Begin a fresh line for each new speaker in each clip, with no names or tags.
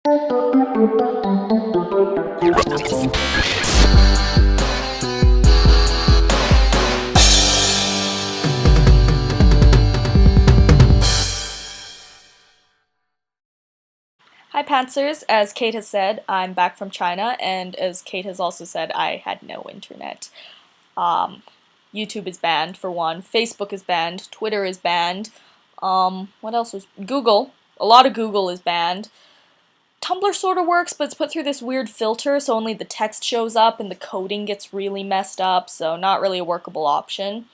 Hi Pantsers, as Kate has said, I'm back from China, and as Kate has also said, I had no internet. YouTube is banned for one, Facebook is banned, Twitter is banned, what else was Google? A lot of Google is banned. Tumblr sort of works, but it's put through this weird filter, so only the text shows up and the coding gets really messed up, so not really a workable option.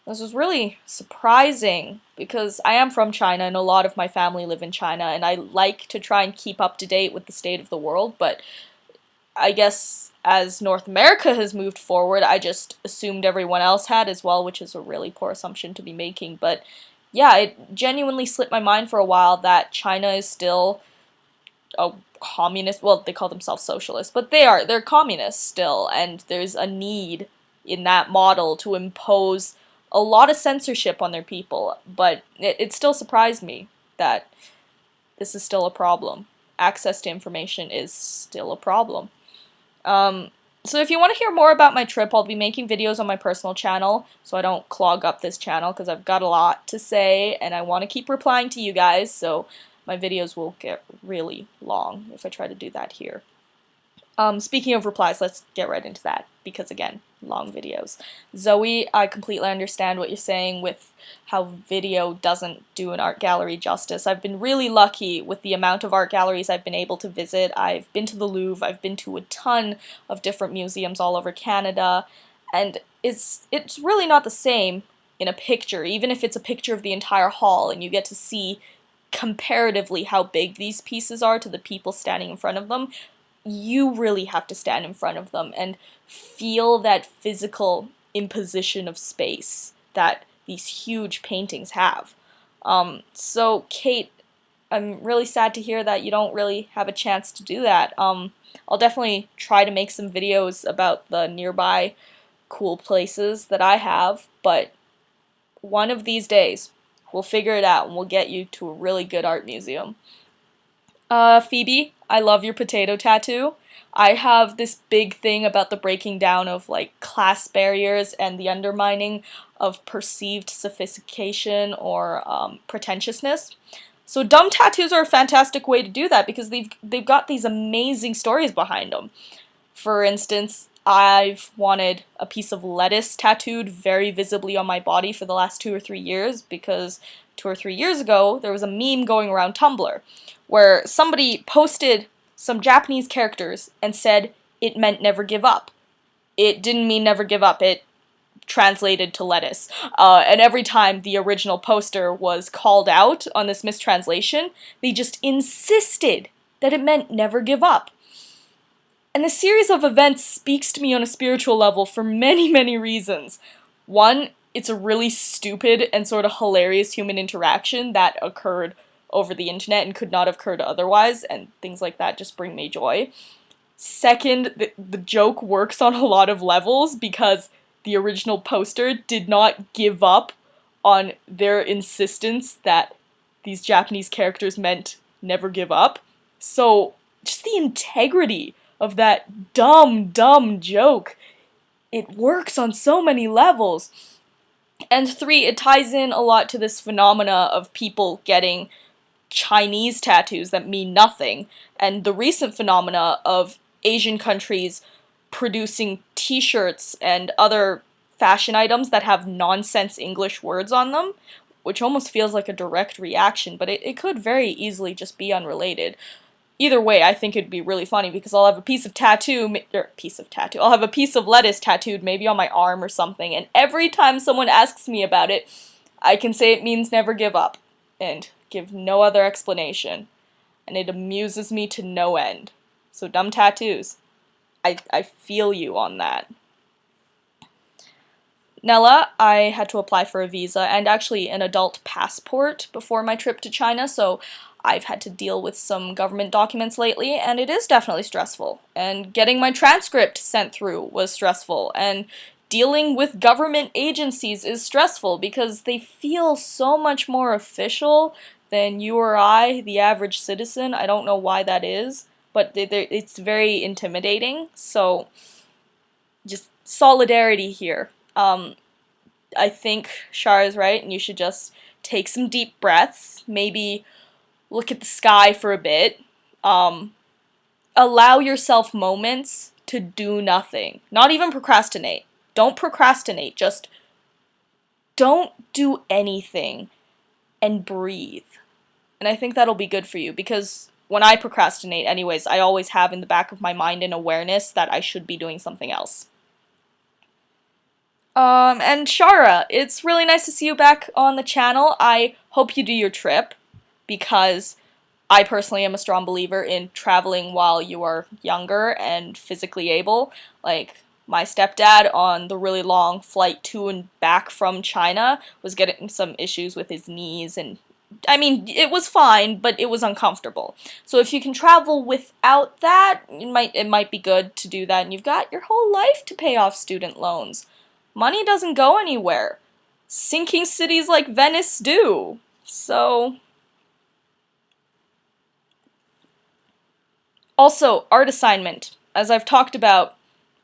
This was really surprising because I am from China and a lot of my family live in China, and I like to try and keep up to date with the state of the world, but I guess as North America has moved forward, I just assumed everyone else had as well, which is a really poor assumption to be making. But yeah, it genuinely slipped my mind for a while that China is still a communist, well, they call themselves socialists, but they're communists still, and there's a need in that model to impose a lot of censorship on their people, but it still surprised me that this is still a problem. Access to information is still a problem. So if you want to hear more about my trip, I'll be making videos on my personal channel, so I don't clog up this channel, because I've got a lot to say, and I want to keep replying to you guys, so my videos will get really long if I try to do that here. Speaking of replies, let's get right into that, because again, long videos. Zoe, I completely understand what you're saying with how video doesn't do an art gallery justice. I've been really lucky with the amount of art galleries I've been able to visit. I've been to the Louvre, I've been to a ton of different museums all over Canada, and it's really not the same in a picture, even if it's a picture of the entire hall and you get to see comparatively how big these pieces are to the people standing in front of them. You really have to stand in front of them and feel that physical imposition of space that these huge paintings have. So Kate, I'm really sad to hear that you don't really have a chance to do that. I'll definitely try to make some videos about the nearby cool places that I have, but one of these days we'll figure it out and we'll get you to a really good art museum. Phoebe, I love your potato tattoo. I have this big thing about the breaking down of, like, class barriers and the undermining of perceived sophistication or pretentiousness. So dumb tattoos are a fantastic way to do that because they've got these amazing stories behind them. For instance, I've wanted a piece of lettuce tattooed very visibly on my body for the last 2 or 3 years because 2 or 3 years ago there was a meme going around Tumblr where somebody posted some Japanese characters and said it meant never give up. It didn't mean never give up, it translated to lettuce. And every time the original poster was called out on this mistranslation, they just insisted that it meant never give up. And this series of events speaks to me on a spiritual level for many, many reasons. One, it's a really stupid and sort of hilarious human interaction that occurred over the internet and could not have occurred otherwise, and things like that just bring me joy. Second, the joke works on a lot of levels because the original poster did not give up on their insistence that these Japanese characters meant never give up. So, just the integrity of that dumb joke, it works on so many levels. And three, it ties in a lot to this phenomena of people getting Chinese tattoos that mean nothing, and the recent phenomena of Asian countries producing t-shirts and other fashion items that have nonsense English words on them, which almost feels like a direct reaction, but it could very easily just be unrelated. Either way, I think it'd be really funny because I'll have a piece of I'll have a piece of lettuce tattooed maybe on my arm or something, and every time someone asks me about it, I can say it means never give up, and give no other explanation, and it amuses me to no end. So dumb tattoos, I feel you on that. Nella, I had to apply for a visa and actually an adult passport before my trip to China, so I've had to deal with some government documents lately, and it is definitely stressful. And getting my transcript sent through was stressful, and dealing with government agencies is stressful because they feel so much more official than you or I, the average citizen. I don't know why that is, but it's very intimidating. So just solidarity here. I think Shar is right, and you should just take some deep breaths, maybe look at the sky for a bit, allow yourself moments to do nothing, not even procrastinate. Don't procrastinate, just don't do anything and breathe. And I think that'll be good for you, because when I procrastinate anyways, I always have in the back of my mind an awareness that I should be doing something else. And Shara, it's really nice to see you back on the channel. I hope you do your trip, because I personally am a strong believer in traveling while you are younger and physically able. Like, my stepdad on the really long flight to and back from China was getting some issues with his knees, and I mean, it was fine, but it was uncomfortable. So if you can travel without that, it might be good to do that, and you've got your whole life to pay off student loans. Money doesn't go anywhere. Sinking cities like Venice do. So, also, art assignment. As I've talked about,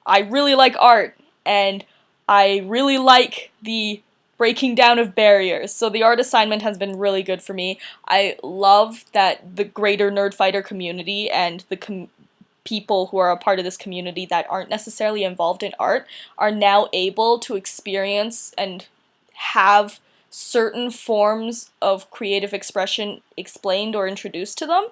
I really like art, and I really like the breaking down of barriers, so the art assignment has been really good for me. I love that the greater Nerdfighter community and the people who are a part of this community that aren't necessarily involved in art are now able to experience and have certain forms of creative expression explained or introduced to them.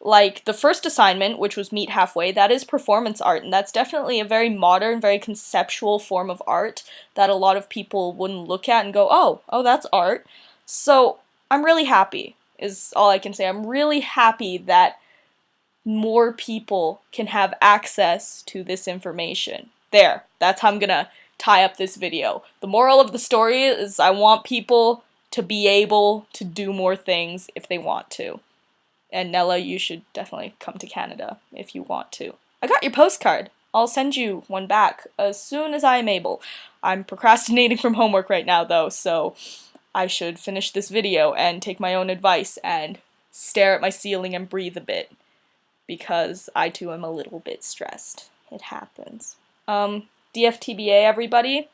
Like the first assignment, which was Meet Halfway, that is performance art, and that's definitely a very modern, very conceptual form of art that a lot of people wouldn't look at and go, oh, that's art. So I'm really happy, is all I can say. I'm really happy that more people can have access to this information. There, that's how I'm gonna tie up this video. The moral of the story is I want people to be able to do more things if they want to. And Nella, you should definitely come to Canada if you want to. I got your postcard. I'll send you one back as soon as I am able. I'm procrastinating from homework right now though, so I should finish this video and take my own advice and stare at my ceiling and breathe a bit, because I too am a little bit stressed. It happens. DFTBA everybody,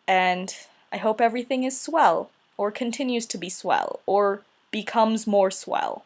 and I hope everything is swell, or continues to be swell, or becomes more swell.